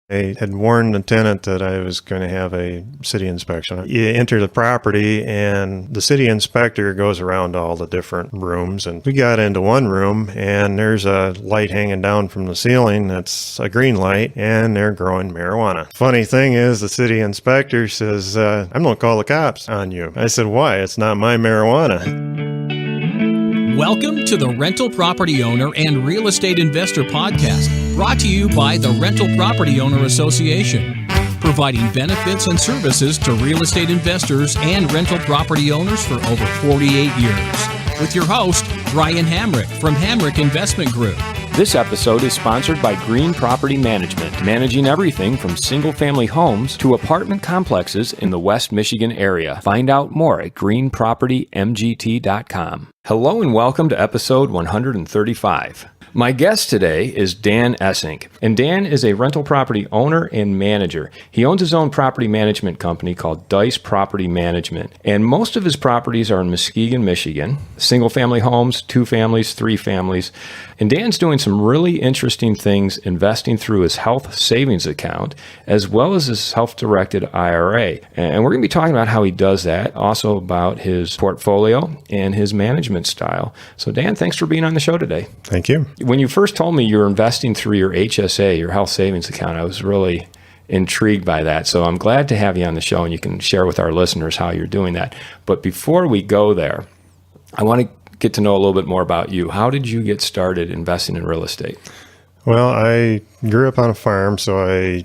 I had warned the tenant that I was going to have a city inspection. You enter the property and the city inspector goes around all the different rooms. And we got into one room and there's a light hanging down from the ceiling that's a green light and they're growing marijuana. Funny thing is the city inspector says, I'm going to call the cops on you. I said, why? It's not my marijuana. Welcome to the Rental Property Owner and Real Estate Investor Podcast, brought to you by the Rental Property Owner Association, providing benefits and services to real estate investors and rental property owners for over 48 years. With your host, Brian Hamrick from Hamrick Investment Group. This episode is sponsored by Green Property Management, managing everything from single-family homes to apartment complexes in the West Michigan area. Find out more at greenpropertymgt.com. Hello and welcome to episode 135. My guest today is Dan Essink, and Dan is a rental property owner and manager. He owns his own property management company called Dice Property Management, and most of his properties are in Muskegon, Michigan, single-family homes, 2 families, 3 families, and Dan's doing some really interesting things investing through his health savings account as well as his self-directed IRA, and we're going to be talking about how he does that, also about his portfolio and his management style. So Dan, thanks for being on the show today. Thank you. When you first told me you were investing through your HSA, your health savings account, I was really intrigued by that. So I'm glad to have you on the show and you can share with our listeners how you're doing that. But before we go there, I want to get to know a little bit more about you. How did you get started investing in real estate? Well, I grew up on a farm, so I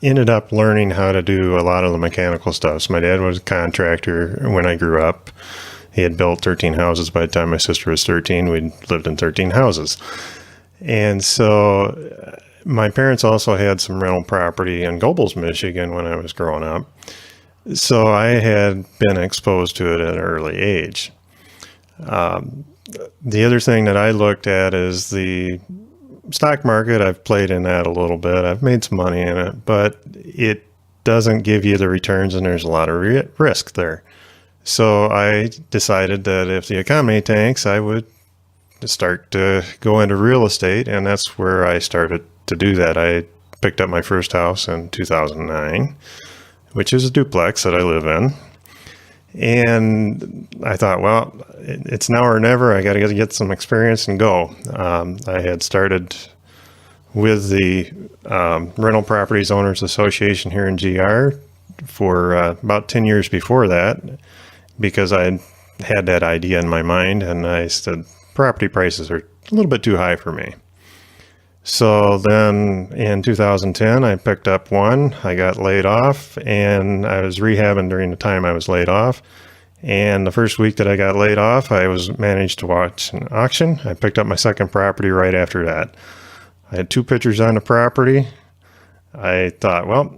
ended up learning how to do a lot of the mechanical stuff. So my dad was a contractor when I grew up. He had built 13 houses by the time my sister was 13. We'd lived in 13 houses. And so my parents also had some rental property in Gobles, Michigan when I was growing up. So I had been exposed to it at an early age. The other thing that I looked at is the stock market. I've played in that a little bit. I've made some money in it, but it doesn't give you the returns and there's a lot of risk there. So I decided that if the economy tanks, I would start to go into real estate, and that's where I started to do that. I picked up my first house in 2009, which is a duplex that I live in. And I thought, well, it's now or never. I got to get some experience and go. I had started with the Rental Properties Owners Association here in GR for about 10 years before that, because I had that idea in my mind, and I said, property prices are a little bit too high for me. So then in 2010, I picked up one. I got laid off, and I was rehabbing during the time I was laid off. And the first week that I got laid off, I managed to watch an auction. I picked up my second property right after that. I had 2 pictures on the property. I thought, well,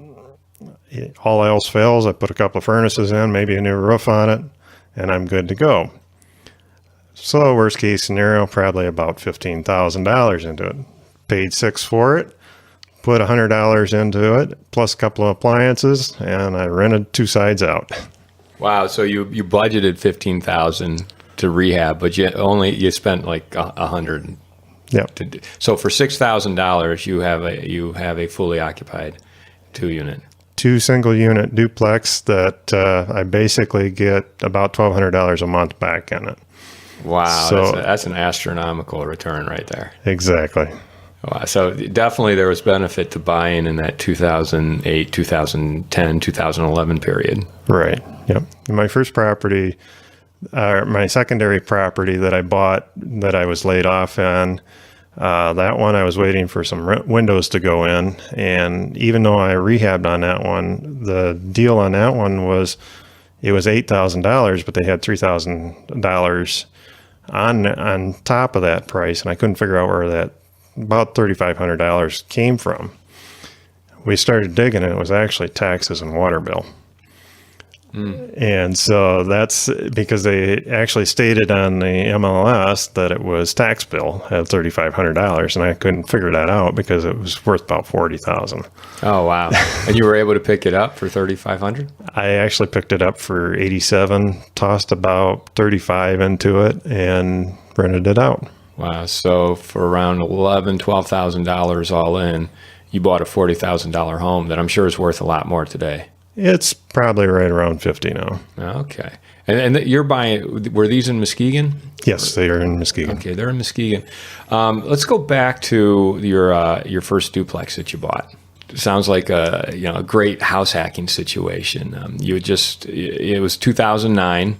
all else fails, I put a couple of furnaces in, maybe a new roof on it, and I'm good to go. So worst case scenario, probably about $15,000 into it. Paid $6,000 for it, put $100 into it, plus a couple of appliances, and I rented 2 sides out. Wow, so you budgeted $15,000 to rehab, but you spent like $100. Yep. So for $6,000, you have a fully occupied 2-unit. 2 single unit duplex that I basically get about $1,200 a month back in it. Wow, so, that's an astronomical return right there. Exactly. Wow, so definitely there was benefit to buying in that 2008, 2010, 2011 period. Right. Yep. My first property, my secondary property that I bought that I was laid off on, that one I was waiting for some windows to go in, and even though I rehabbed on that one, the deal on that one was it was $8,000, but they had $3,000 on top of that price, and I couldn't figure out where that about $3,500 came from. We started digging, and it was actually taxes and water bill. And so that's because they actually stated on the MLS that it was tax bill at $3,500, and I couldn't figure that out because it was worth about $40,000. Oh wow! And you were able to pick it up for $3,500? I actually picked it up for $87, tossed about $35 into it, and rented it out. Wow! So for around $11,000, $12,000 all in, you bought a $40,000 home that I'm sure is worth a lot more today. It's probably right around 50 now. Okay. And you're buying, were these in Muskegon? Yes, they are in Muskegon. Okay, they're in Muskegon. Let's go back to your first duplex that you bought. It sounds like a great house hacking situation. It was 2009.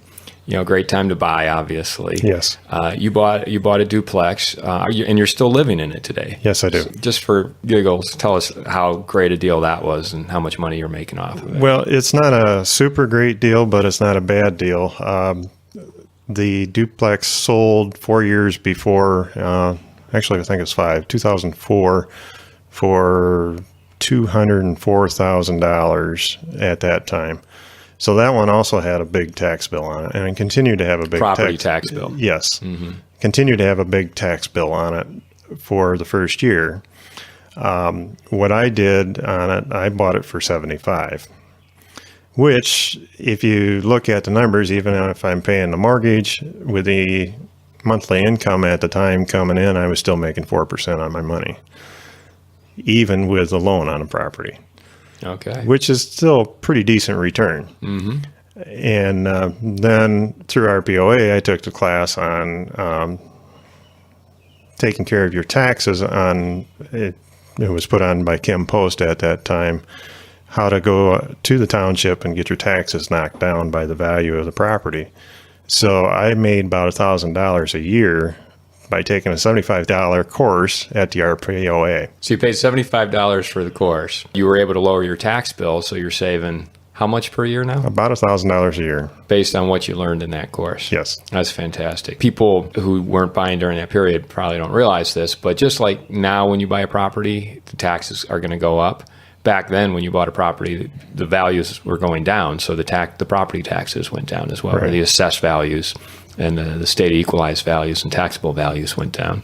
Great time to buy, obviously. Yes. You bought a duplex, and you're still living in it today. Yes, I do. So just for giggles, tell us how great a deal that was and how much money you're making off of it. Well, it's not a super great deal, but it's not a bad deal. The duplex sold 4 years before, actually I think it's 2004, for $204,000 at that time. So that one also had a big tax bill on it, and it continued to have a big property tax bill. Yes, continued to have a big tax bill on it for the first year. What I did on it, I bought it for $75,000, which, if you look at the numbers, even if I'm paying the mortgage with the monthly income at the time coming in, I was still making 4% on my money, even with the loan on the property. Okay. Which is still pretty decent return. And then through RPOA, I took the class on taking care of your taxes on it. It was put on by Kim Post at that time, how to go to the township and get your taxes knocked down by the value of the property. So I made about $1,000 a year by taking a $75 course at the RPOA. So you paid $75 for the course. You were able to lower your tax bill, so you're saving how much per year now? About $1,000 a year. Based on what you learned in that course. Yes. That's fantastic. People who weren't buying during that period probably don't realize this, but just like now when you buy a property, the taxes are going to go up. Back then, when you bought a property, the values were going down, so the property taxes went down as well, right. Or the assessed values and the state equalized values and taxable values went down.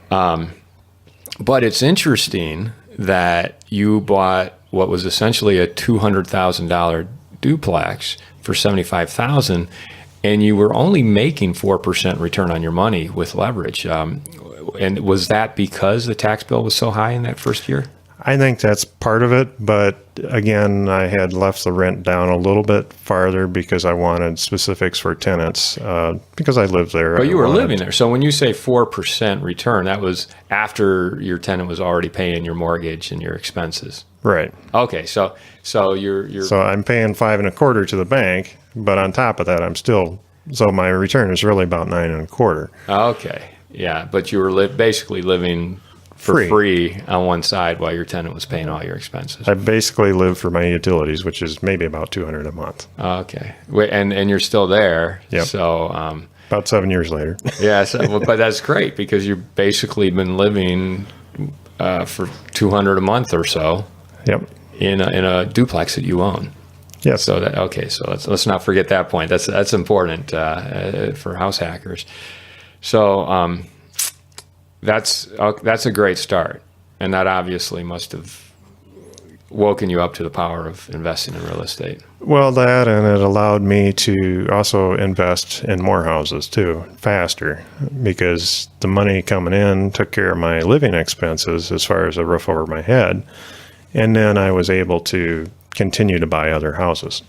But it's interesting that you bought what was essentially a $200,000 duplex for $75,000, and you were only making 4% return on your money with leverage. And was that because the tax bill was so high in that first year? I think that's part of it, but again, I had left the rent down a little bit farther because I wanted specifics for tenants, because I lived there. But you were living there. So when you say 4% return, that was after your tenant was already paying your mortgage and your expenses. Right. Okay, so you're So I'm paying 5.25% to the bank, but on top of that, so my return is really about 9.25%. Okay, yeah, but you were basically living for free on one side while your tenant was paying all your expenses. I basically live for my utilities, which is maybe about $200 a month. Okay, and you're still there. Yep. So about 7 years later. Yeah, but that's great because you've basically been living for $200 a month or so. Yep. In a duplex that you own. Yes. So let's not forget that point. That's important for house hackers. So that's a great start, and that obviously must have woken you up to the power of investing in real estate. Well, that, and it allowed me to also invest in more houses too, faster, because the money coming in took care of my living expenses as far as a roof over my head, and then I was able to continue to buy other houses.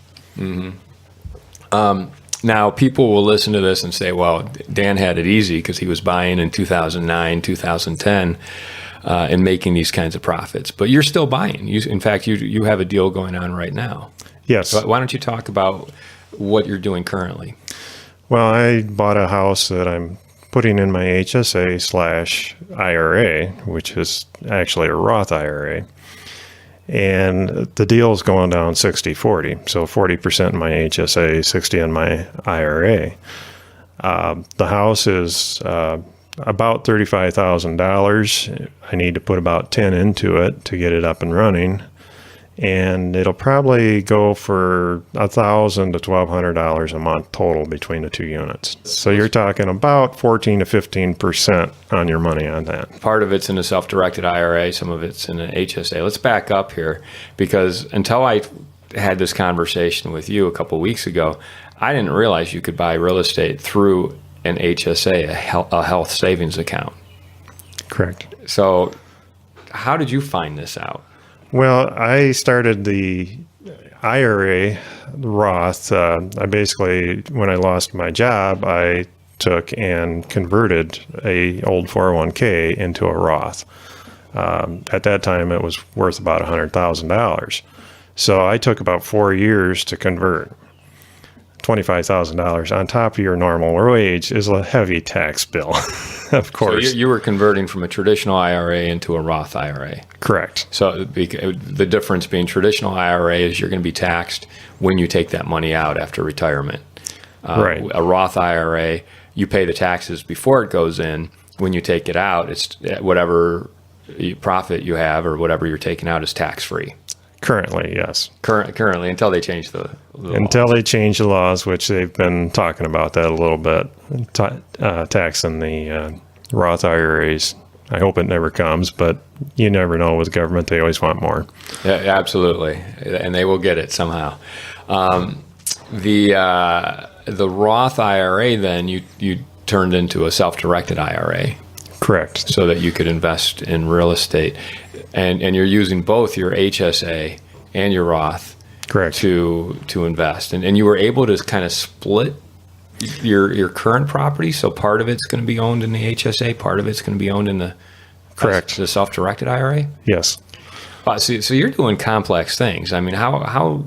Now, people will listen to this and say, well, Dan had it easy because he was buying in 2009, 2010, and making these kinds of profits. But you're still buying. In fact, you have a deal going on right now. Yes. So why don't you talk about what you're doing currently? Well, I bought a house that I'm putting in my HSA/IRA, which is actually a Roth IRA. And the deal is going down 60-40. So 40% in my HSA, 60 in my IRA. The house is about $35,000. I need to put about 10 into it to get it up and running. And it'll probably go for $1,000 to $1,200 a month total between the two units. So you're talking about 14 to 15% on your money on that. Part of it's in a self-directed IRA, some of it's in an HSA. Let's back up here, because until I had this conversation with you a couple of weeks ago, I didn't realize you could buy real estate through an HSA, a health savings account. Correct. So how did you find this out? Well, I started the IRA, Roth. I basically, when I lost my job, I took and converted a old 401k into a Roth. At that time, it was worth about $100,000. So I took about 4 years to convert. $25,000 on top of your normal wage is a heavy tax bill, of course. So you were converting from a traditional IRA into a Roth IRA. Correct. So the difference being traditional IRA is you're going to be taxed when you take that money out after retirement. Right. A Roth IRA, you pay the taxes before it goes in. When you take it out, it's whatever profit you have or whatever you're taking out is tax-free. Currently, yes. Currently, until they change the Until laws. they change the laws, which they've been talking about that a little bit, taxing the Roth IRAs. I hope it never comes, but you never know with government. They always want more. Yeah, absolutely, and they will get it somehow. The Roth IRA, then you turned into a self-directed IRA. Correct. So that you could invest in real estate, and you're using both your HSA and your Roth. Correct. To invest, and you were able to kind of split your current property. So part of it's going to be owned in the HSA, part of it's going to be owned in the Correct. the self-directed IRA. Yes. So you're doing complex things. I mean, how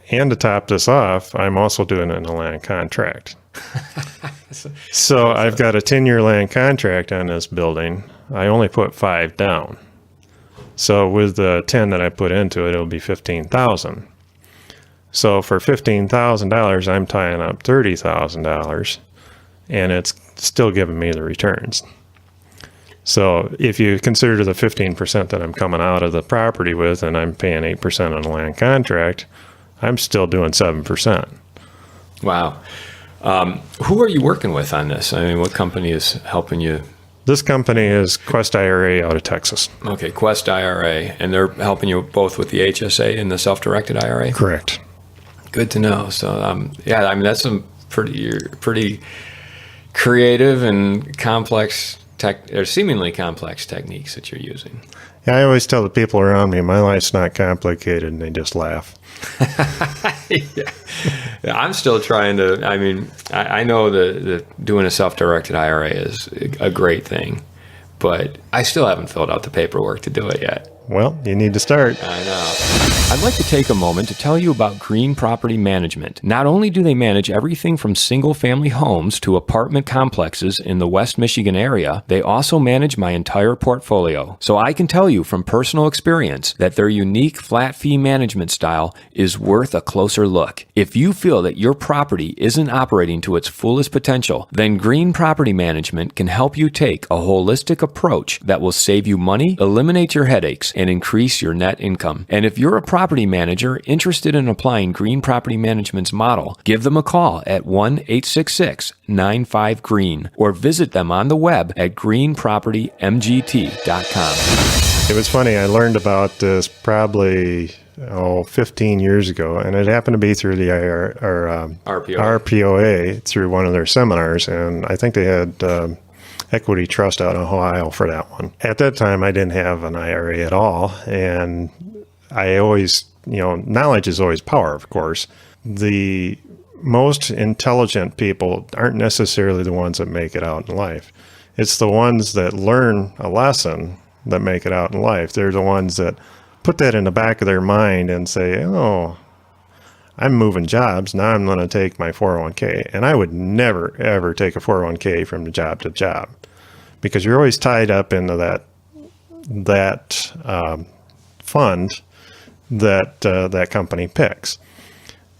And to top this off, I'm also doing it in a land contract. So I've got a 10-year land contract on this building. I only put 5 down. So with the 10 that I put into it, it'll be $15,000. So for $15,000, I'm tying up $30,000, and it's still giving me the returns. So if you consider the 15% that I'm coming out of the property with, and I'm paying 8% on the land contract, I'm still doing 7%. Wow. Who are you working with on this? I mean, what company is helping you? This company is Quest IRA out of Texas. Okay, Quest IRA, and they're helping you both with the HSA and the self-directed IRA? Correct. Good to know. So, yeah, I mean, that's some pretty creative and complex or seemingly complex techniques that you're using. Yeah, I always tell the people around me, my life's not complicated, and they just laugh. Yeah, I'm still trying to. I mean, I know that doing a self-directed IRA is a great thing, but I still haven't filled out the paperwork to do it yet. Well, you need to start. I know. I'd like to take a moment to tell you about Green Property Management. Not only do they manage everything from single-family homes to apartment complexes in the West Michigan area, they also manage my entire portfolio. So I can tell you from personal experience that their unique flat-fee management style is worth a closer look. If you feel that your property isn't operating to its fullest potential, then Green Property Management can help you take a holistic approach that will save you money, eliminate your headaches, and increase your net income. And if you're a property manager interested in applying Green Property Management's model, give them a call at 1-866-95-GREEN or visit them on the web at greenpropertymgt.com. It was funny. I learned about this probably 15 years ago, and it happened to be through the RPOA through one of their seminars, and I think they had Equity Trust out in Ohio for that one. At that time, I didn't have an IRA at all, and I always, knowledge is always power, of course. The most intelligent people aren't necessarily the ones that make it out in life. It's the ones that learn a lesson that make it out in life. They're the ones that put that in the back of their mind and say, oh, I'm moving jobs. Now I'm going to take my 401k. And I would never, ever take a 401k from job to job, because you're always tied up into that fund that company picks.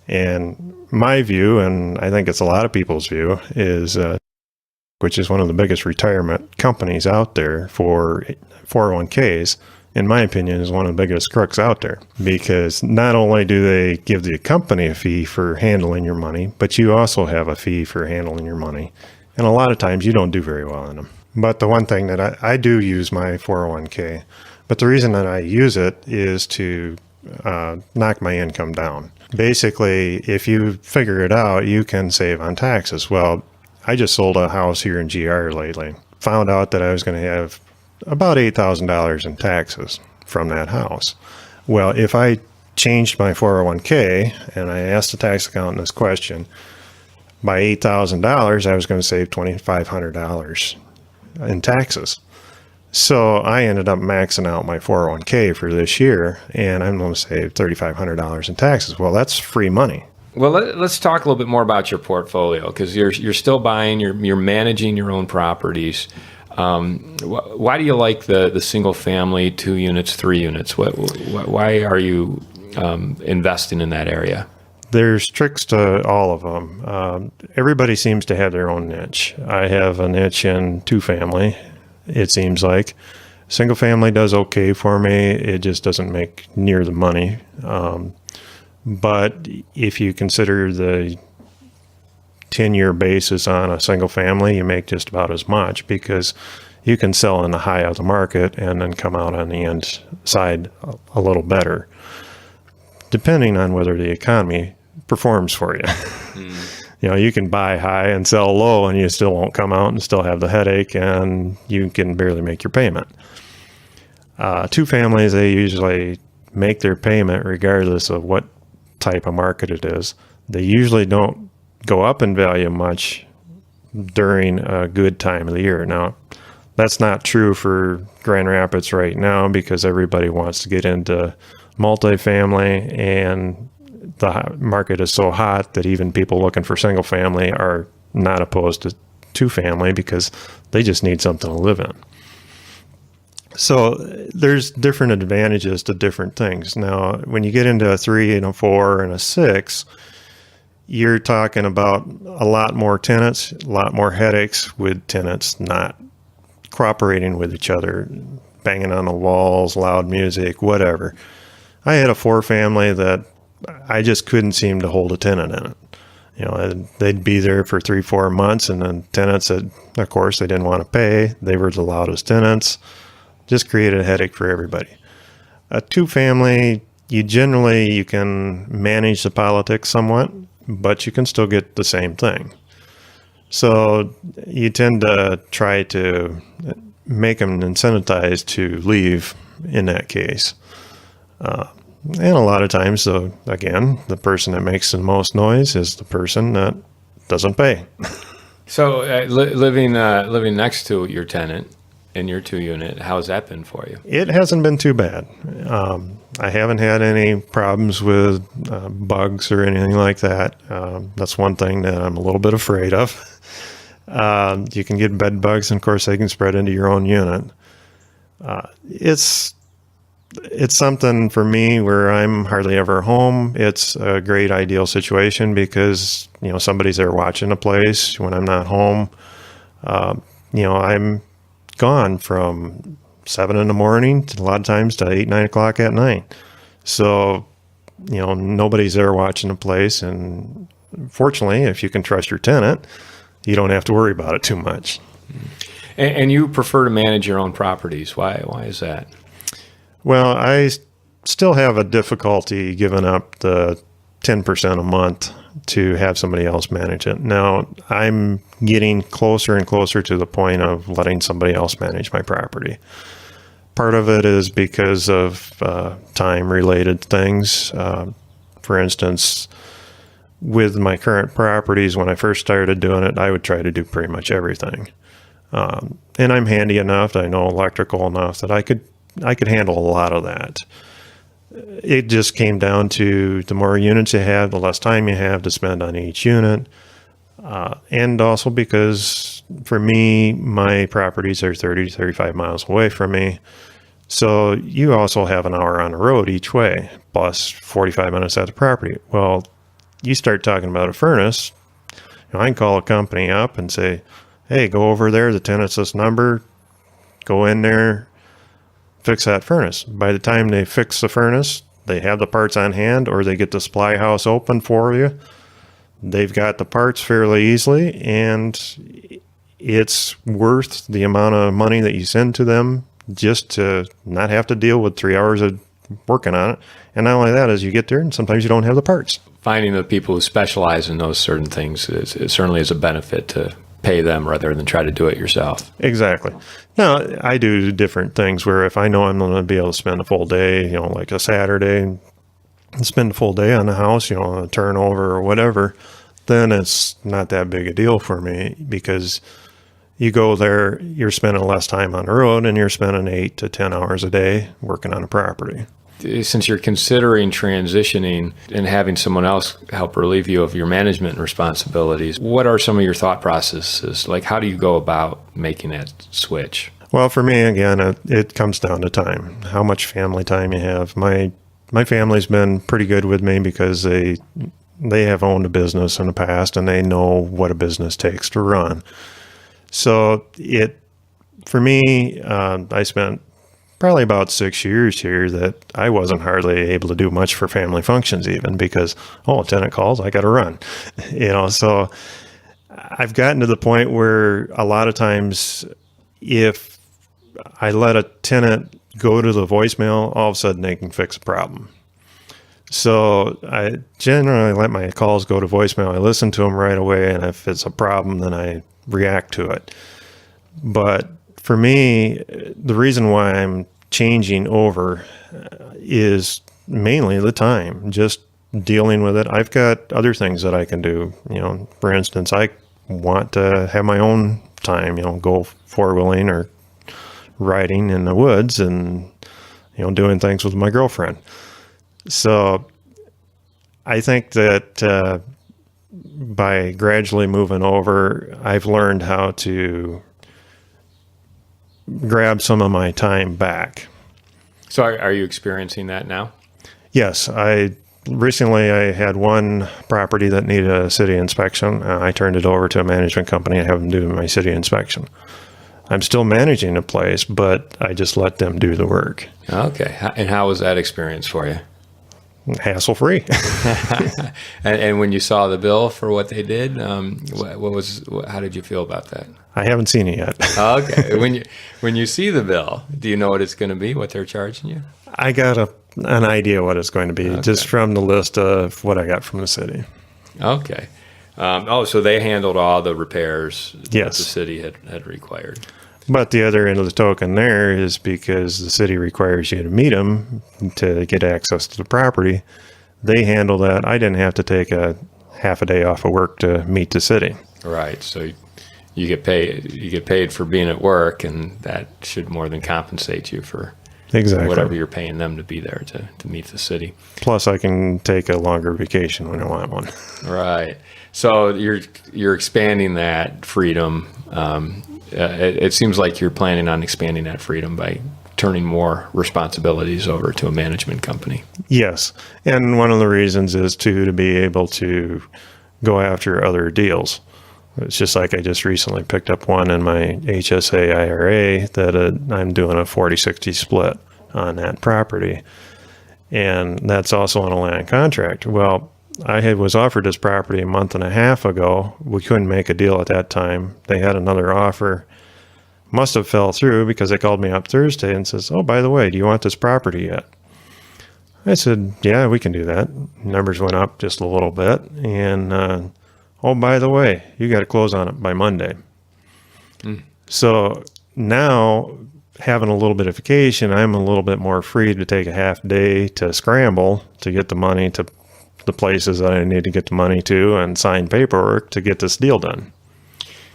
And my view, and I think it's a lot of people's view, is which is one of the biggest retirement companies out there for 401ks, in my opinion, is one of the biggest crooks out there, because not only do they give the company a fee for handling your money, but you also have a fee for handling your money. And a lot of times you don't do very well in them. But the one thing that I do use my 401k, but the reason that I use it is to knock my income down. Basically, if you figure it out, you can save on taxes. Well, I just sold a house here in GR lately. Found out that I was going to have about $8,000 in taxes from that house. Well, if I changed my 401k and I asked the tax accountant this question, by $8,000, I was going to save $2,500 in taxes. So I ended up maxing out my 401k for this year, and I'm going to save $3,500 in taxes. Well, that's free money. Well, let's talk a little bit more about your portfolio, because you're still buying, you're managing your own properties. Why do you like the single family, 2 units, 3 units? Why are you investing in that area? There's tricks to all of them. Everybody seems to have their own niche. I have a niche in 2 family, it seems like. Single family does okay for me. It just doesn't make near the money. But if you consider the 10-year basis on a single family, you make just about as much, because you can sell in the high of the market and then come out on the end side a little better, depending on whether the economy performs for you. You know, you can buy high and sell low and you still won't come out and still have the headache, and you can barely make your payment. 2 families, they usually make their payment regardless of what type of market it is. They usually don't go up in value much during a good time of the year. Now, that's not true for Grand Rapids right now, because everybody wants to get into multifamily, and the market is so hot that even people looking for single family are not opposed to 2 family, because they just need something to live in. So there's different advantages to different things. Now, when you get into a 3 and a 4 and a 6, you're talking about a lot more tenants, a lot more headaches with tenants not cooperating with each other, banging on the walls, loud music, whatever. I had a 4 family that I just couldn't seem to hold a tenant in it. You know, they'd be there for 3-4 months, and then tenants that, of course, they didn't want to pay. They were the loudest tenants. Just created a headache for everybody. A 2 family, you can manage the politics somewhat, but you can still get the same thing. So you tend to try to make them incentivized to leave in that case. And a lot of times, so again, the person that makes the most noise is the person that doesn't pay. So living next to your tenant in your 2 unit, how's that been for you? It hasn't been too bad. I haven't had any problems with bugs or anything like that. That's one thing that I'm a little bit afraid of. You can get bed bugs, and of course they can spread into your own unit. It's something for me where I'm hardly ever home. It's a great ideal situation, because, you know, somebody's there watching a place when I'm not home. You know, I'm gone from 7 in the morning to a lot of times to 8, 9 o'clock at night. So, you know, nobody's there watching the place. And fortunately, if you can trust your tenant, you don't have to worry about it too much. And you prefer to manage your own properties. Why is that? Well, I still have a difficulty giving up the 10% a month to have somebody else manage it. Now, I'm getting closer and closer to the point of letting somebody else manage my property. Part of it is because of time-related things. For instance, with my current properties, when I first started doing it, I would try to do pretty much everything. And I'm handy enough, I know electrical enough that I could handle a lot of that. It just came down to the more units you have, the less time you have to spend on each unit. And also because for me, my properties are 30 to 35 miles away from me. So you also have an hour on the road each way, plus 45 minutes at the property. Well, you start talking about a furnace, you know, I can call a company up and say, hey, go over there, the tenant's this number, go in there, fix that furnace. By the time they fix the furnace, they have the parts on hand, or they get the supply house open for you. They've got the parts fairly easily, and it's worth the amount of money that you send to them just to not have to deal with 3 hours of working on it. And not only that, as you get there, and sometimes you don't have the parts. Finding the people who specialize in those certain things is certainly is a benefit to pay them rather than try to do it yourself. Exactly. Now, I do different things where if I know I'm going to be able to spend a full day, like a Saturday, and spend a full day on the house, a turnover or whatever, then it's not that big a deal for me, because you go there, you're spending less time on the road, and you're spending 8 to 10 hours a day working on a property. Since you're considering transitioning and having someone else help relieve you of your management responsibilities, what are some of your thought processes? Like, how do you go about making that switch? Well, for me, again, it comes down to time, how much family time you have. My family's been pretty good with me because they have owned a business in the past, and they know what a business takes to run. So for me, I spent probably about 6 years here that I wasn't hardly able to do much for family functions, even because, tenant calls, I got to run, so I've gotten to the point where a lot of times if I let a tenant go to the voicemail, all of a sudden they can fix a problem. So I generally let my calls go to voicemail. I listen to them right away, and if it's a problem, then I react to it. But for me, the reason why I'm changing over is mainly the time, just dealing with it. I've got other things that I can do. For instance, I want to have my own time, go four-wheeling or riding in the woods and, doing things with my girlfriend. So I think that by gradually moving over, I've learned how to grab some of my time back. So are you experiencing that now? Yes. Recently I had one property that needed a city inspection. I turned it over to a management company and have them do my city inspection. I'm still managing the place, but I just let them do the work. Okay. And how was that experience for you? Hassle-free. And when you saw the bill for what they did, how did you feel about that? I haven't seen it yet. Okay. When you see the bill, do you know what it's going to be, what they're charging you? I got an idea what it's going to be, just from the list of what I got from the city. Okay. So they handled all the repairs that Yes. the city had required. But the other end of the token there is because the city requires you to meet them to get access to the property. They handle that. I didn't have to take a half a day off of work to meet the city. Right. So you get paid. You get paid for being at work, and that should more than compensate you for Exactly whatever you're paying them to be there to meet the city. Plus, I can take a longer vacation when I want one. Right. So you're expanding that freedom. It seems like you're planning on expanding that freedom by turning more responsibilities over to a management company. Yes. And one of the reasons is to be able to go after other deals. It's just like I just recently picked up one in my HSA IRA that I'm doing a 40-60 split on that property. And that's also on a land contract. Well, I was offered this property a month and a half ago. We couldn't make a deal at that time. They had another offer. Must have fell through because they called me up Thursday and says, "Oh, by the way, do you want this property yet?" I said, "Yeah, we can do that." Numbers went up just a little bit. And, oh, by the way, you got to close on it by Monday. So now, having a little bit of vacation, I'm a little bit more free to take a half day to scramble to get the money to the places that I need to get the money to and sign paperwork to get this deal done.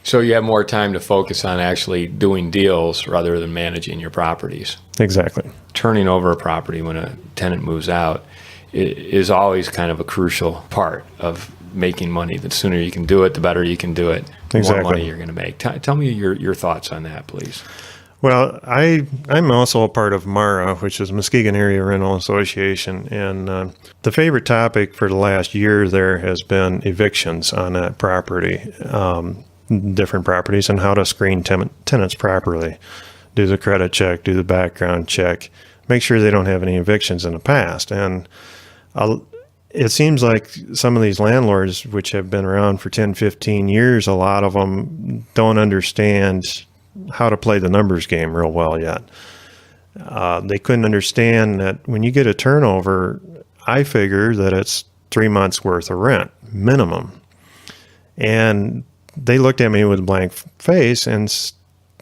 So you have more time to focus on actually doing deals rather than managing your properties. Exactly. Turning over a property when a tenant moves out is always kind of a crucial part of making money. The sooner you can do it, the better you can do it, the Exactly. more money you're going to make. Tell me your thoughts on that, please. Well, I'm also a part of MARA, which is Muskegon Area Rental Association, and the favorite topic for the last year there has been evictions on that property, different properties, and how to screen tenants properly. Do the credit check, do the background check, make sure they don't have any evictions in the past. And it seems like some of these landlords, which have been around for 10, 15 years, a lot of them don't understand how to play the numbers game real well yet. They couldn't understand that when you get a turnover, I figure that it's 3 months worth of rent minimum. And they looked at me with a blank face and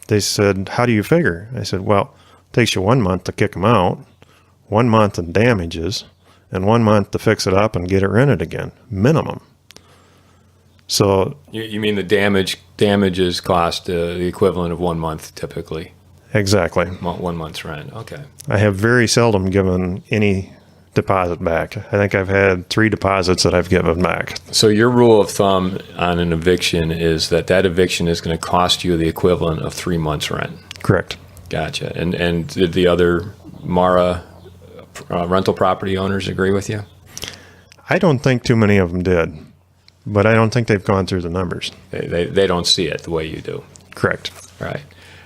they said, "How do you figure?" I said, "Well, it takes you 1 month to kick them out, 1 month in damages, and 1 month to fix it up and get it rented again, minimum." So You mean the damages cost the equivalent of 1 month typically? exactly. 1 month's rent. Okay. I have very seldom given any deposit back. I think I've had 3 deposits that I've given back. So your rule of thumb on an eviction is that eviction is going to cost you the equivalent of 3 months rent. Correct. Gotcha. And did the other Mara rental property owners agree with you? I don't think too many of them did, but I don't think they've gone through the numbers. They don't see it the way you do. Correct. Right.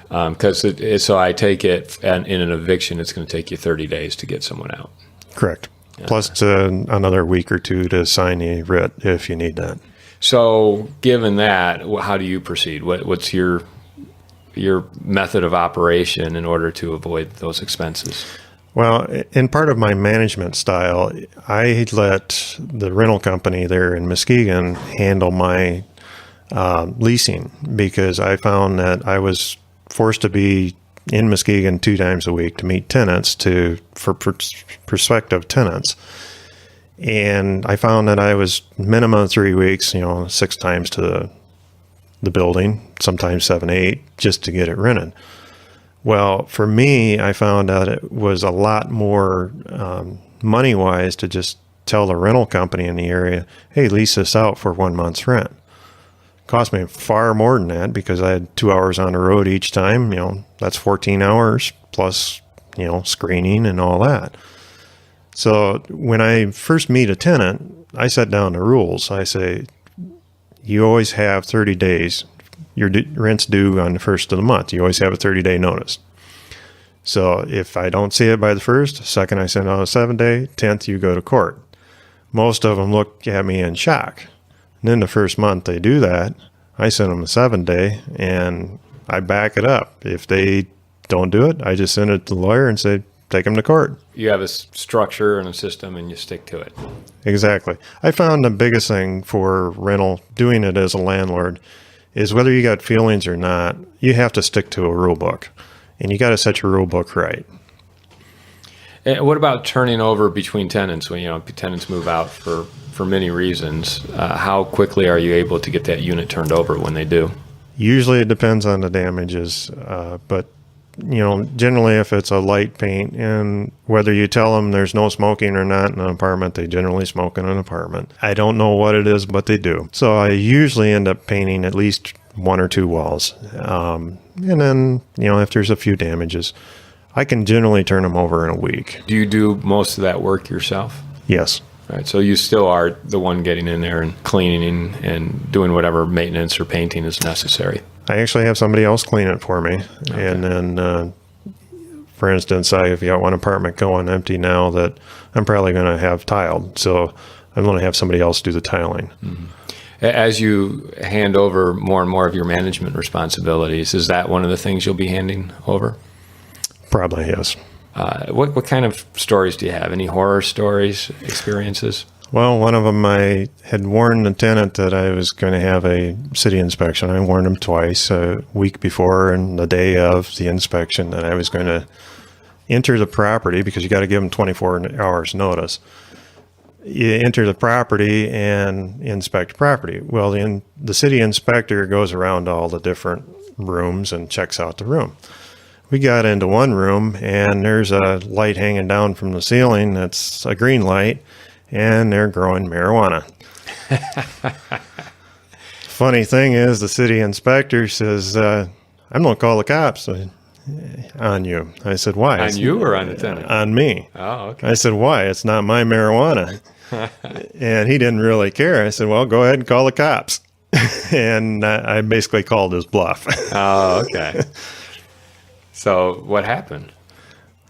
Because so I take it in an eviction, it's going to take you 30 days to get someone out. Correct. Plus another week or 2 to sign a writ if you need that. So given that, how do you proceed? What's your method of operation in order to avoid those expenses? Well, in part of my management style, I let the rental company there in Muskegon handle my leasing because I found that I was forced to be in Muskegon 2 times a week to meet tenants for prospective tenants. And I found that I was minimum 3 weeks, 6 times to the building, sometimes 7, 8, just to get it rented. Well, for me, I found out it was a lot more money-wise to just tell the rental company in the area, "Hey, lease this out for 1 month's rent." Cost me far more than that because I had 2 hours on the road each time. That's 14 hours plus, screening and all that. So when I first meet a tenant, I set down the rules. I say, you always have 30 days. Your rent's due on the first of the month. You always have a 30-day notice. So if I don't see it by the 1st, second I send out a 7-day, 10th you go to court. Most of them look at me in shock. And then the first month they do that, I send them a 7-day and I back it up. If they don't do it, I just send it to the lawyer and say, take them to court. You have a structure and a system and you stick to it. Exactly. I found the biggest thing for rental, doing it as a landlord, is whether you got feelings or not, you have to stick to a rule book. And you got to set your rule book right. And what about turning over between tenants? When tenants move out for many reasons, how quickly are you able to get that unit turned over when they do? Usually it depends on the damages, but generally if it's a light paint, and whether you tell them there's no smoking or not in an apartment, they generally smoke in an apartment. I don't know what it is, but they do. So I usually end up painting at least 1 or 2 walls. And then, if there's a few damages, I can generally turn them over in a week. Do you do most of that work yourself? Yes. Right. So you still are the one getting in there and cleaning and doing whatever maintenance or painting is necessary. I actually have somebody else clean it for me. Okay. And then, for instance, I have got one apartment going empty now that I'm probably going to have tiled. So I'm going to have somebody else do the tiling. Mm-hmm. As you hand over more and more of your management responsibilities, is that one of the things you'll be handing over? Probably, yes. What kind of stories do you have? Any horror stories, experiences? Well, one of them, I had warned the tenant that I was going to have a city inspection. I warned him twice, a week before and the day of the inspection, that I was going to enter the property because you got to give them 24 hours notice. You enter the property and inspect property. Well, the city inspector goes around all the different rooms and checks out the room. We got into one room and there's a light hanging down from the ceiling that's a green light, and they're growing marijuana. Funny thing is, the city inspector says, I'm going to call the cops on you. I said, why? On you or on the tenant? On me. Oh, okay. I said, why? It's not my marijuana. And he didn't really care. I said, well, go ahead and call the cops. And I basically called his bluff. Oh, okay. So what happened?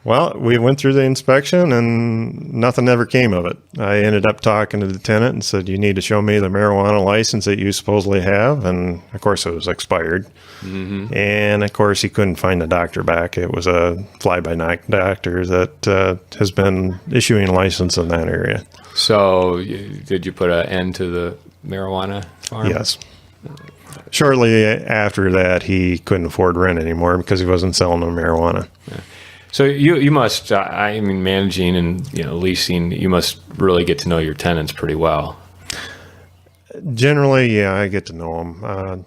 Well, we went through the inspection and nothing ever came of it. I ended up talking to the tenant and said, you need to show me the marijuana license that you supposedly have. And of course it was expired. Mm-hmm. And of course he couldn't find the doctor back. It was a fly-by-night doctor that has been issuing a license in that area. So did you put an end to the marijuana farm? Yes. Shortly after that, he couldn't afford rent anymore because he wasn't selling them marijuana. So you must, I mean, managing and leasing, you must really get to know your tenants pretty well. Generally, yeah, I get to know them.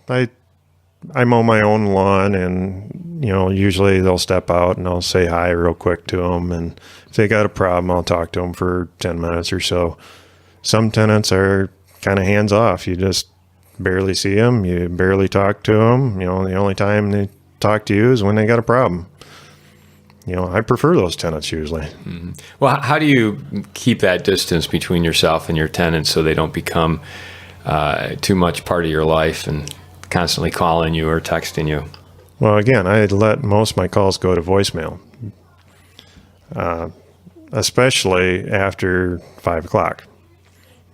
I mow my own lawn, and usually they'll step out and I'll say hi real quick to them. And if they got a problem, I'll talk to them for 10 minutes or so. Some tenants are kind of hands off. You just barely see them. You barely talk to them. The only time they talk to you is when they got a problem. I prefer those tenants usually. Mm-hmm. Well, how do you keep that distance between yourself and your tenants so they don't become too much part of your life and constantly calling you or texting you? Well, again, I let most of my calls go to voicemail, especially after 5 o'clock.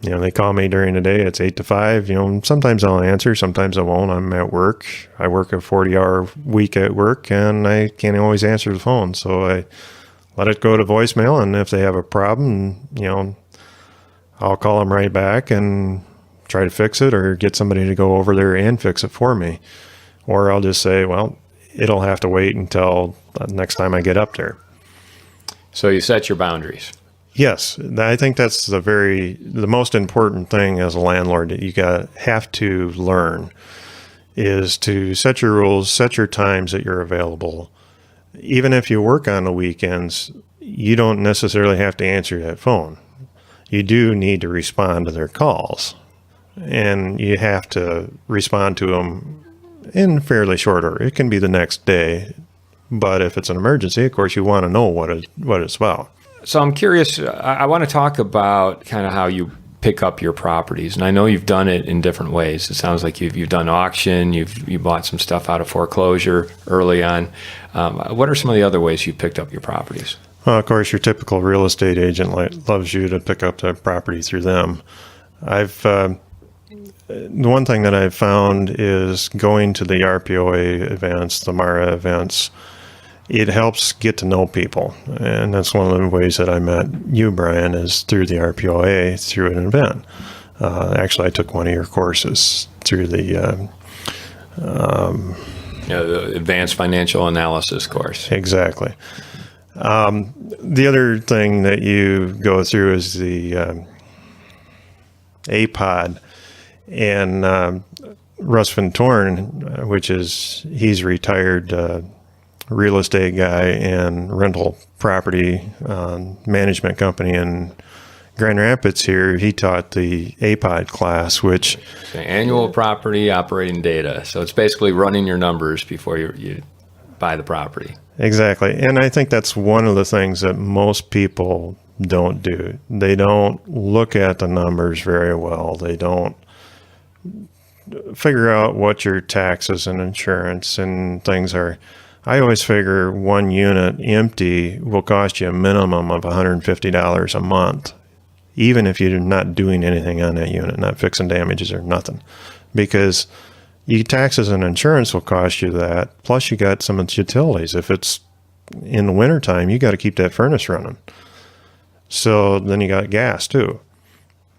They call me during the day. It's 8 to 5. Sometimes I'll answer, sometimes I won't. I'm at work. I work a 40-hour week at work, and I can't always answer the phone. So I let it go to voicemail, and if they have a problem, I'll call them right back and try to fix it or get somebody to go over there and fix it for me. Or I'll just say, well, it'll have to wait until next time I get up there. So you set your boundaries. Yes, I think that's the most important thing as a landlord that you have to learn is to set your rules, set your times that you're available. Even if you work on the weekends, you don't necessarily have to answer that phone. You do need to respond to their calls, and you have to respond to them in fairly short order. It can be the next day, but if it's an emergency, of course, you want to know what it's about. So I'm curious, I want to talk about kind of how you pick up your properties. And I know you've done it in different ways. It sounds like you've done auction, you bought some stuff out of foreclosure early on. What are some of the other ways you picked up your properties? Well, of course, your typical real estate agent loves you to pick up the property through them. The one thing that I've found is going to the RPOA events, the MARA events. It helps get to know people, and that's one of the ways that I met you, Brian, is through the RPOA, through an event. Actually, I took one of your courses through the Advanced Financial Analysis course. Exactly. The other thing that you go through is the APOD, and Russ Van Torn, he's retired real estate guy and rental property management company in Grand Rapids here. He taught the APOD class, which annual property operating data. So it's basically running your numbers before you buy the property. Exactly. And I think that's one of the things that most people don't do. They don't look at the numbers very well. They don't figure out what your taxes and insurance and things are. I always figure one unit empty will cost you a minimum of $150 a month, even if you're not doing anything on that unit, not fixing damages or nothing. Because your taxes and insurance will cost you that, plus you got some utilities. If it's in the wintertime, you got to keep that furnace running. So then you got gas too.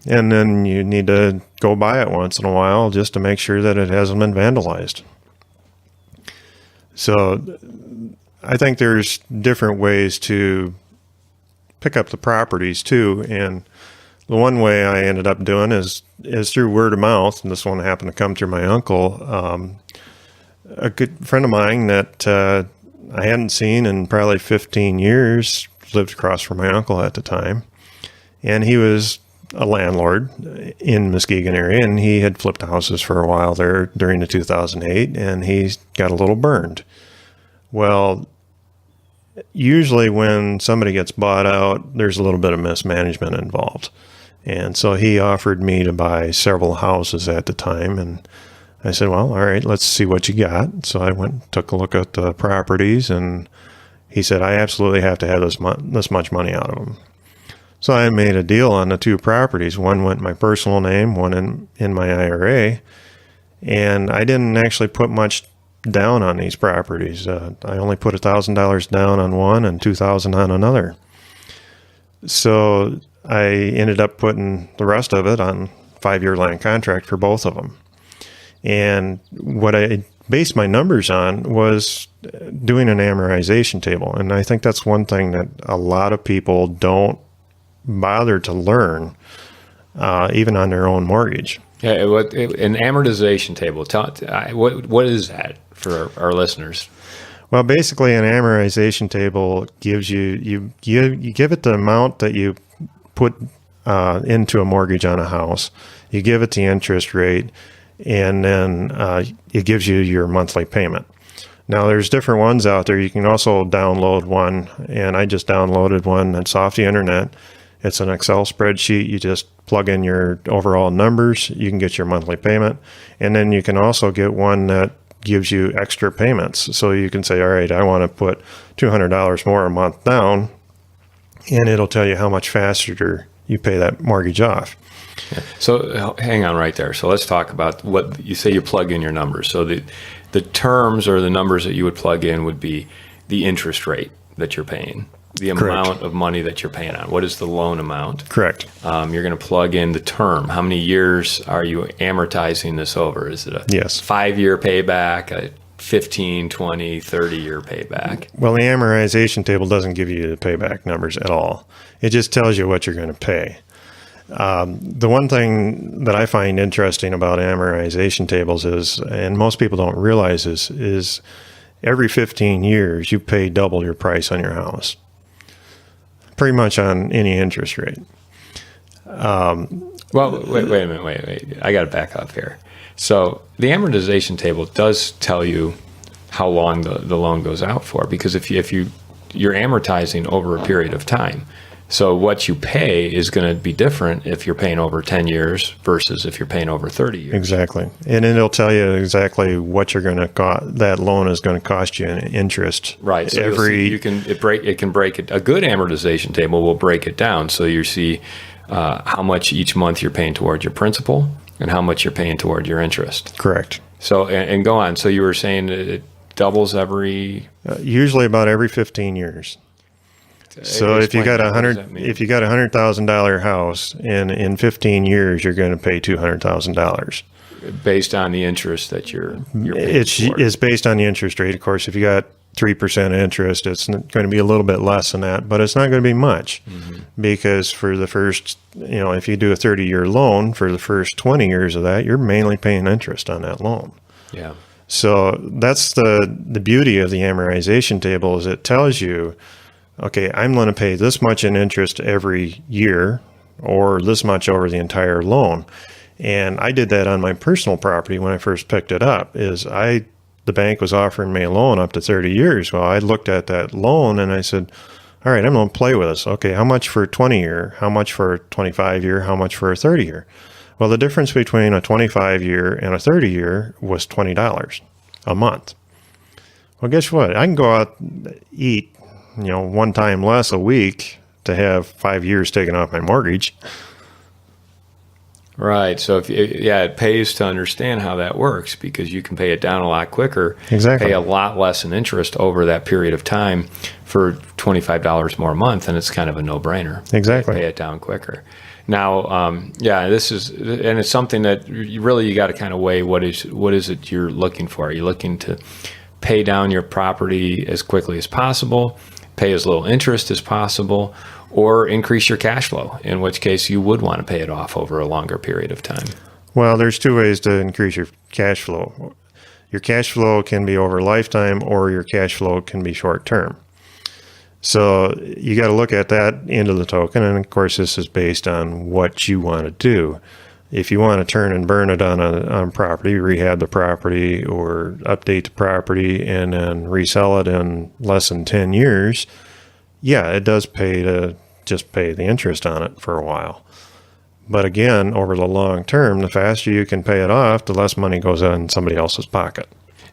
And then you need to go by it once in a while just to make sure that it hasn't been vandalized. So I think there's different ways to pick up the properties too. And the one way I ended up doing is through word of mouth. And this one happened to come through my uncle, a good friend of mine that I hadn't seen in probably 15 years, lived across from my uncle at the time. And he was a landlord in Muskegon area, and he had flipped houses for a while there during the 2008, and he got a little burned. Well, usually when somebody gets bought out, there's a little bit of mismanagement involved. And so he offered me to buy several houses at the time, and I said, well, all right, let's see what you got. So I went and took a look at the properties, and he said, I absolutely have to have this much money out of them. So I made a deal on the two properties. One went in my personal name, one in my IRA. And I didn't actually put much down on these properties. I only put $1,000 down on one and $2,000 on another. So I ended up putting the rest of it on 5-year land contract for both of them. And what I based my numbers on was doing an amortization table. And I think that's one thing that a lot of people don't bother to learn, even on their own mortgage. Yeah, an amortization table. What is that for our listeners? Well, basically, an amortization table gives you give it the amount that you put into a mortgage on a house. You give it the interest rate, and then it gives you your monthly payment. Now, there's different ones out there. You can also download one, and I just downloaded one that's off the internet. It's an Excel spreadsheet. You just plug in your overall numbers. You can get your monthly payment. And then you can also get one that gives you extra payments. So you can say, all right, I want to put $200 more a month down, and it'll tell you how much faster you pay that mortgage off. Yeah. So hang on right there. So let's talk about what you say you plug in your numbers. So the terms or the numbers that you would plug in would be the interest rate that you're paying, the amount Correct. of money that you're paying on. What is the loan amount? Correct. You're going to plug in the term. How many years are you amortizing this over? Is it a Yes. 5-year payback, a 15, 20, 30-year payback? Well, the amortization table doesn't give you the payback numbers at all. It just tells you what you're going to pay. The one thing that I find interesting about amortization tables is, and most people don't realize this, is every 15 years you pay double your price on your house, pretty much on any interest rate. Well, wait a minute. Wait. I got to back up here. So the amortization table does tell you how long the loan goes out for, because if you're amortizing over a period of time. So what you pay is going to be different if you're paying over 10 years versus if you're paying over 30 years. Exactly. And then it'll tell you exactly what you're going to that loan is going to cost you in interest. Right. So it can break it. A good amortization table will break it down. So you see how much each month you're paying toward your principal and how much you're paying toward your interest. Correct. So, and go on. So you were saying that it doubles usually about every 15 years. So if you got $100,000 house, and in 15 years you're going to pay $200,000 based on the interest that you're paying. It's based on the interest rate. Of course, if you got 3% interest, it's going to be a little bit less than that, but it's not going to be much, because for the first, if you do a 30-year loan, for the first 20 years of that, you're mainly paying interest on that loan. Yeah. So that's the beauty of the amortization table, is it tells you, okay, I'm going to pay this much in interest every year, or this much over the entire loan. And I did that on my personal property when I first picked it up. The bank was offering me a loan up to 30 years. Well, I looked at that loan and I said, all right, I'm going to play with this. Okay, how much for a 20-year? How much for a 25-year? How much for a 30-year? Well, the difference between a 25-year and a 30-year was $20 a month. Well, guess what? I can go out and eat one time less a week to have 5 years taken off my mortgage. Right. So it pays to understand how that works, because you can pay it down a lot quicker. Exactly. Pay a lot less in interest over that period of time for $25 more a month, and it's kind of a no-brainer. Exactly. Pay it down quicker. Now, it's something that you got to kind of weigh. What is it you're looking for? Are you looking to pay down your property as quickly as possible, pay as little interest as possible, or increase your cash flow, in which case you would want to pay it off over a longer period of time? Well, there's two ways to increase your cash flow. Your cash flow can be over lifetime, or your cash flow can be short term. So you got to look at that end of the token. And of course, this is based on what you want to do. If you want to turn and burn it on a property, rehab the property or update the property and then resell it in less than 10 years, yeah, it does pay to just pay the interest on it for a while. But again, over the long term, the faster you can pay it off, the less money goes in somebody else's pocket.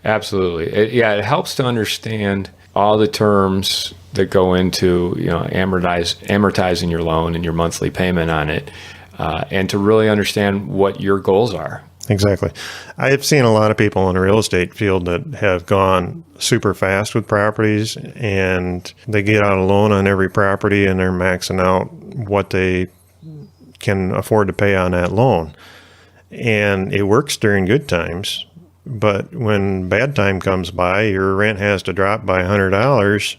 Absolutely. It helps to understand all the terms that go into amortizing your loan and your monthly payment on it, and to really understand what your goals are. Exactly. I have seen a lot of people in the real estate field that have gone super fast with properties, and they get out a loan on every property and they're maxing out what they can afford to pay on that loan. and it works during good times. But when bad time comes by, your rent has to drop by $100.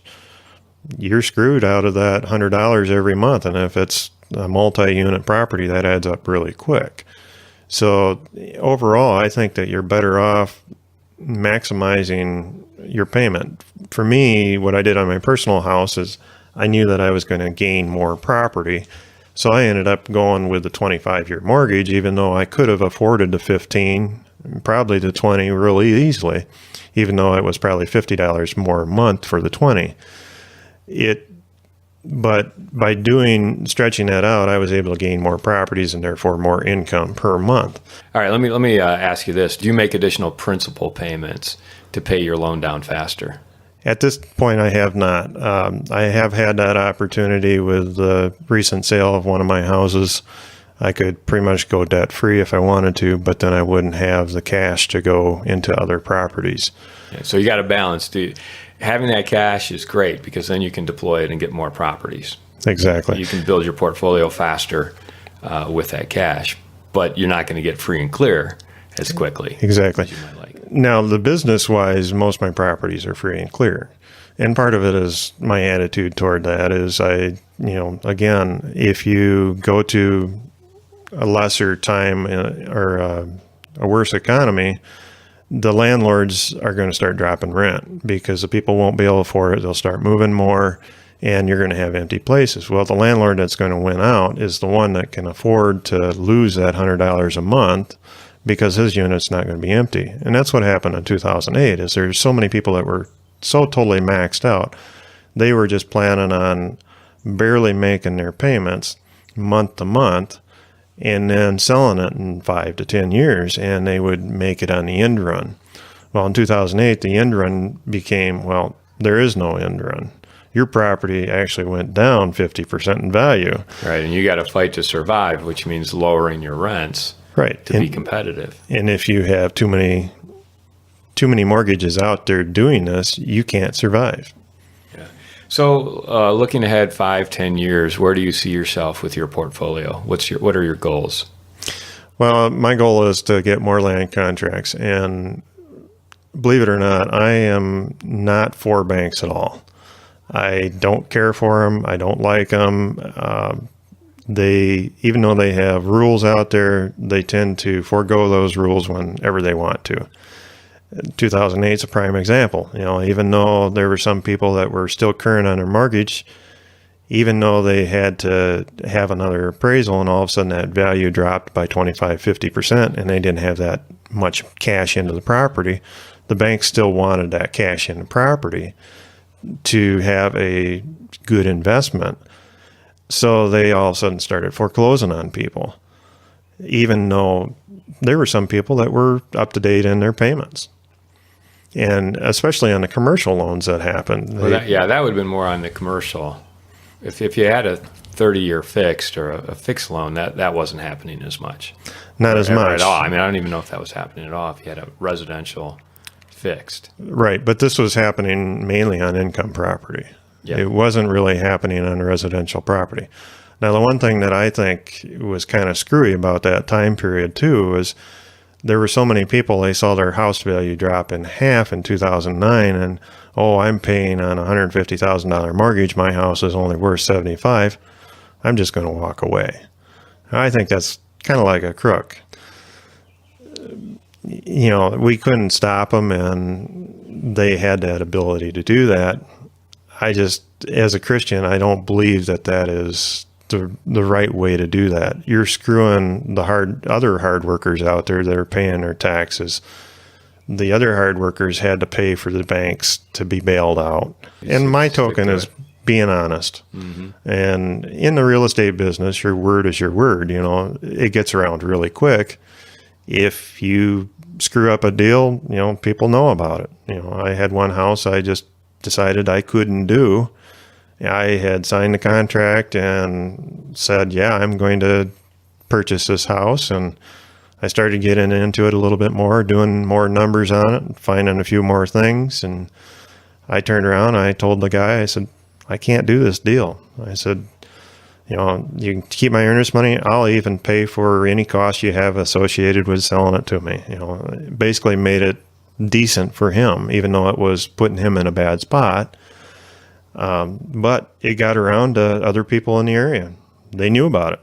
You're screwed out of that $100 every month. And if it's a multi-unit property, that adds up really quick. So overall, I think that you're better off maximizing your payment. For me, what I did on my personal house is I knew that I was going to gain more property. So I ended up going with the 25-year mortgage, even though I could have afforded the 15, probably the 20 really easily, even though it was probably $50 more a month for the 20. But by stretching that out, I was able to gain more properties and therefore more income per month. All right, let me ask you this. Do you make additional principal payments to pay your loan down faster? At this point, I have not. I have had that opportunity with the recent sale of one of my houses. I could pretty much go debt-free if I wanted to, but then I wouldn't have the cash to go into other properties. Yeah, so you got to balance. Having that cash is great because then you can deploy it and get more properties. Exactly. You can build your portfolio faster with that cash, but you're not going to get free and clear as quickly. Exactly. As you might like. Now, the business-wise, most of my properties are free and clear. And part of it is my attitude toward that is again, if you go to a lesser time or a worse economy, the landlords are going to start dropping rent because the people won't be able to afford it. They'll start moving more, and you're going to have empty places. Well, the landlord that's going to win out is the one that can afford to lose that $100 a month because his unit's not going to be empty. And that's what happened in 2008 is there's so many people that were so totally maxed out. They were just planning on barely making their payments month to month, and then selling it in 5 to 10 years, and they would make it on the end run. Well, in 2008, the end run became, well, there is no end run. Your property actually went down 50% in value. Right, and you got to fight to survive, which means lowering your rents to be competitive. And if you have too many mortgages out there doing this, you can't survive. So looking ahead 5-10 years, where do you see yourself with your portfolio? What are your goals? Well, my goal is to get more land contracts. And believe it or not, I am not for banks at all. I don't care for them. I don't like them. Even though they have rules out there, they tend to forego those rules whenever they want to. 2008 is a prime example. Even though there were some people that were still current on their mortgage, even though they had to have another appraisal and all of a sudden that value dropped by 25-50% and they didn't have that much cash into the property, the bank still wanted that cash in the property to have a good investment. So they all of a sudden started foreclosing on people, even though there were some people that were up to date in their payments. And especially on the commercial loans that happened. That would have been more on the commercial. If you had a 30-year fixed or a fixed loan, that wasn't happening as much. Not as much. At all. I mean, I don't even know if that was happening at all if you had a residential fixed. Right, but this was happening mainly on income property. Yep. It wasn't really happening on residential property. Now, the one thing that I think was kind of screwy about that time period, too, was there were so many people, they saw their house value drop in half in 2009, and, I'm paying on a $150,000 mortgage, my house is only worth $75,000, I'm just going to walk away. I think that's kind of like a crook. We couldn't stop them, and they had that ability to do that. As a Christian, I don't believe that is the right way to do that. You're screwing the other hard workers out there that are paying their taxes. The other hard workers had to pay for the banks to be bailed out. And my token is being honest. Mm-hmm. And in the real estate business, your word is your word. It gets around really quick. If you screw up a deal, people know about it. I had one house I just decided I couldn't do. I had signed the contract and said, I'm going to purchase this house. And I started getting into it a little bit more, doing more numbers on it, finding a few more things. And I turned around, I told the guy, I said, I can't do this deal. I said, You can keep my earnest money. I'll even pay for any cost you have associated with selling it to me. Basically made it decent for him, even though it was putting him in a bad spot. But it got around to other people in the area. They knew about it.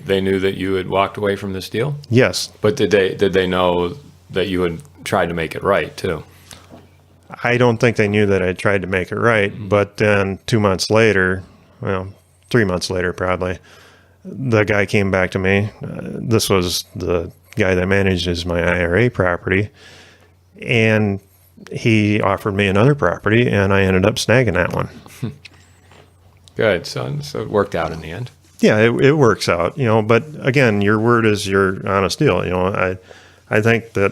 They knew that you had walked away from this deal? Yes. But did they know that you had tried to make it right too? I don't think they knew that I tried to make it right. But then 2 months later, 3 months later probably, the guy came back to me. This was the guy that manages my IRA property. And he offered me another property, and I ended up snagging that one. Good. So it worked out in the end. Yeah, it works out, but again, your word is your honest deal. I think that,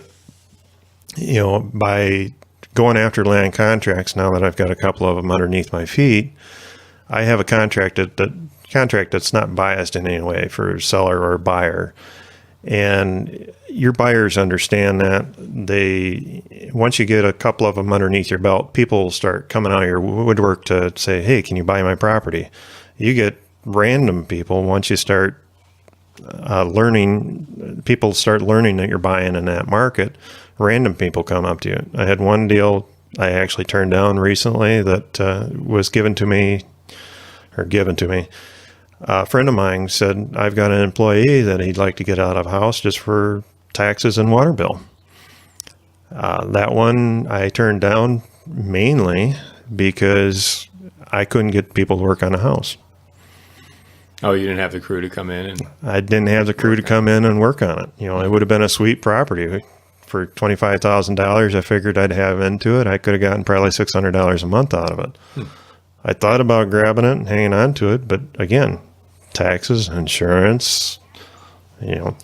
by going after land contracts, now that I've got a couple of them underneath my feet, I have a contract that's not biased in any way for seller or buyer. And your buyers understand that. Once you get a couple of them underneath your belt, people will start coming out of your woodwork to say, hey, can you buy my property? You get random people. Once you start people start learning that you're buying in that market, random people come up to you. I had one deal I actually turned down recently that was given to me. A friend of mine said, I've got an employee that he'd like to get out of a house just for taxes and water bill. That one I turned down mainly because I couldn't get people to work on a house. Oh, you didn't have the crew to come in? I didn't have the crew to come in and work on it. It would have been a sweet property. For $25,000, I figured I'd have into it. I could have gotten probably $600 a month out of it. I thought about grabbing it and hanging on to it, but again, taxes, insurance,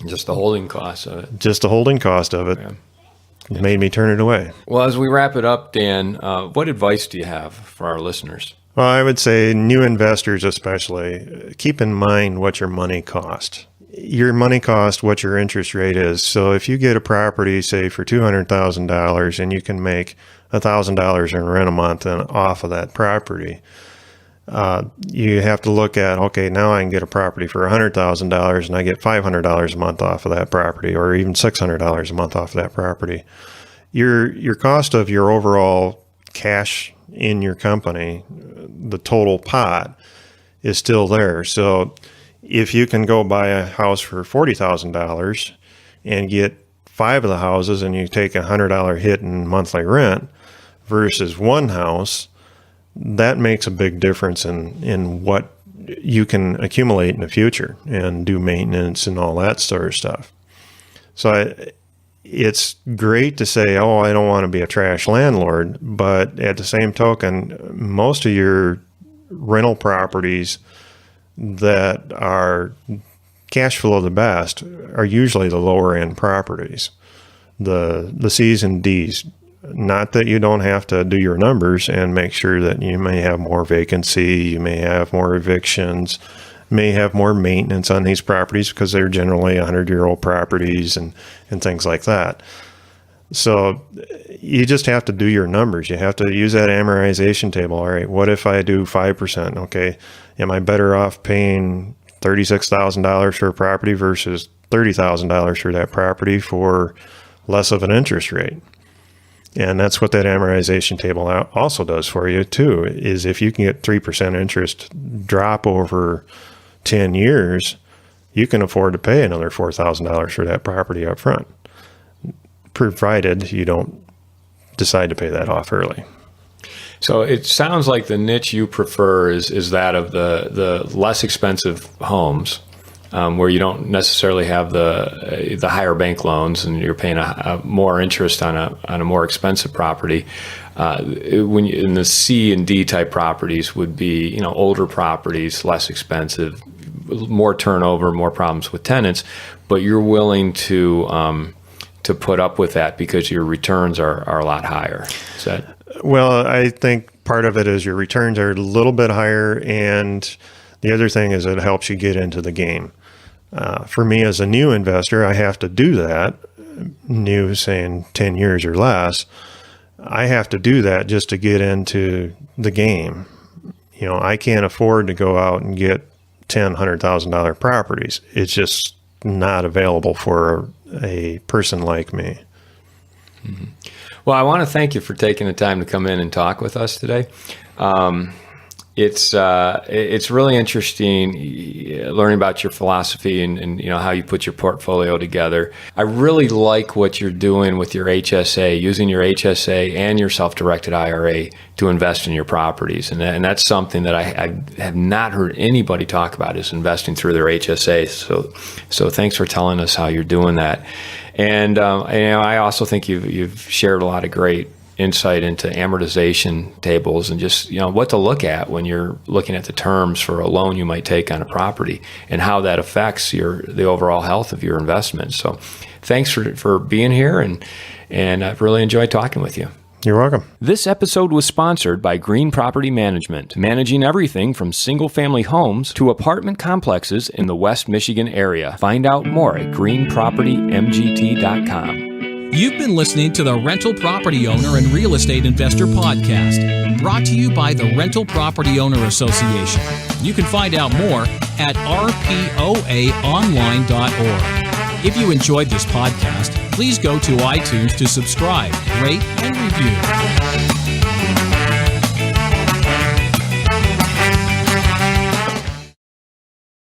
just the holding cost of it. Just the holding cost of it. Yeah. Made me turn it away. Well, as we wrap it up, Dan, what advice do you have for our listeners? Well, I would say new investors especially, keep in mind what your money cost. Your money cost, what your interest rate is. So if you get a property, say, for $200,000 and you can make $1,000 in rent a month and off of that property, you have to look at, okay, now I can get a property for $100,000 and I get $500 a month off of that property, or even $600 a month off of that property. Your cost of your overall cash in your company, the total pot, is still there. So if you can go buy a house for $40,000 and get 5 of the houses and you take $100 hit in monthly rent versus one house, that makes a big difference in what you can accumulate in the future and do maintenance and all that sort of stuff. So it's great to say, oh, I don't want to be a trash landlord, but at the same token, most of your rental properties that are cash flow the best are usually the lower end properties, the C's and D's. Not that you don't have to do your numbers and make sure that you may have more vacancy, you may have more evictions, may have more maintenance on these properties because they're generally 100-year-old properties and things like that. So you just have to do your numbers. You have to use that amortization table. All right, what if I do 5%? Okay, am I better off paying $36,000 for a property versus $30,000 for that property for less of an interest rate? And that's what that amortization table also does for you too, is if you can get 3% interest drop over 10 years, you can afford to pay another $4,000 for that property up front, provided you don't decide to pay that off early. So it sounds like the niche you prefer is that of the less expensive homes, where you don't necessarily have the higher bank loans and you're paying a more interest on a more expensive property. In the C and D type properties would be older properties, less expensive, more turnover, more problems with tenants, but you're willing to put up with that because your returns are a lot higher. Is that? Well, I think part of it is your returns are a little bit higher, and the other thing is it helps you get into the game. For me as a new investor, I have to do that, new saying 10 years or less, I have to do that just to get into the game. I can't afford to go out and get $100,000 properties. It's just not available for a person like me. Mm-hmm. Well, I want to thank you for taking the time to come in and talk with us today. It's really interesting learning about your philosophy and how you put your portfolio together. I really like what you're doing with your HSA, using your HSA and your self-directed IRA to invest in your properties, and that's something that I have not heard anybody talk about, is investing through their HSA. So thanks for telling us how you're doing that. And I also think you've shared a lot of great insight into amortization tables and just what to look at when you're looking at the terms for a loan you might take on a property and how that affects the overall health of your investment. So thanks for being here, and I've really enjoyed talking with you. You're welcome. This episode was sponsored by Green Property Management, managing everything from single-family homes to apartment complexes in the West Michigan area. Find out more at greenpropertymgt.com. You've been listening to the Rental Property Owner and Real Estate Investor Podcast, brought to you by the Rental Property Owner Association. You can find out more at rpoaonline.org. If you enjoyed this podcast, please go to iTunes to subscribe, rate, and review.